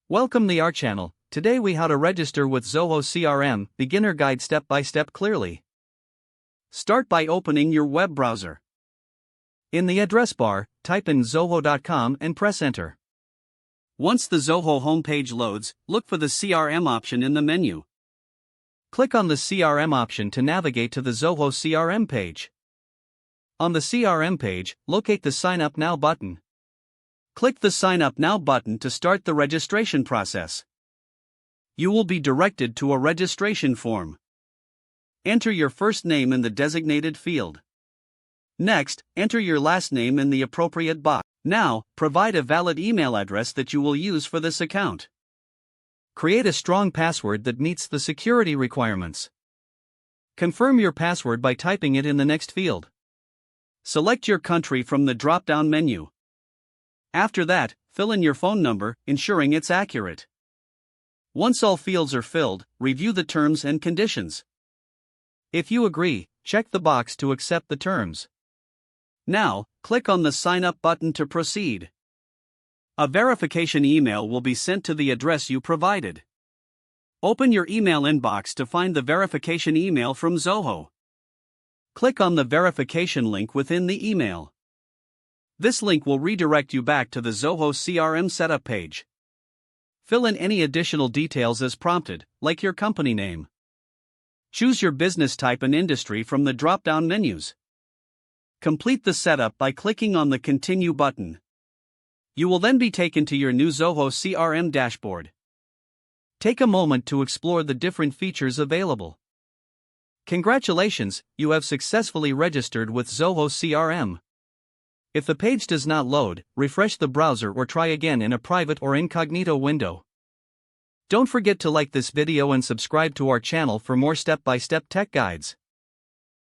Welcome to our channel. Today we how to register with Zoho CRM, beginner guide step by step clearly. Start by opening your web browser. In the address bar, type in zoho.com and press enter. Once the Zoho homepage loads, look for the CRM option in the menu. Click on the CRM option to navigate to the Zoho CRM page. On the CRM page, locate the Sign Up Now button. Click the Sign Up Now button to start the registration process. You will be directed to a registration form. Enter your first name in the designated field. Next, enter your last name in the appropriate box. Now, provide a valid email address that you will use for this account. Create a strong password that meets the security requirements. Confirm your password by typing it in the next field. Select your country from the drop-down menu. After that, fill in your phone number, ensuring it's accurate. Once all fields are filled, review the terms and conditions. If you agree, check the box to accept the terms. Now, click on the Sign Up button to proceed. A verification email will be sent to the address you provided. Open your email inbox to find the verification email from Zoho. Click on the verification link within the email. This link will redirect you back to the Zoho CRM setup page. Fill in any additional details as prompted, like your company name. Choose your business type and industry from the drop-down menus. Complete the setup by clicking on the Continue button. You will then be taken to your new Zoho CRM dashboard. Take a moment to explore the different features available. Congratulations, you have successfully registered with Zoho CRM. If the page does not load, refresh the browser or try again in a private or incognito window. Don't forget to like this video and subscribe to our channel for more step-by-step tech guides.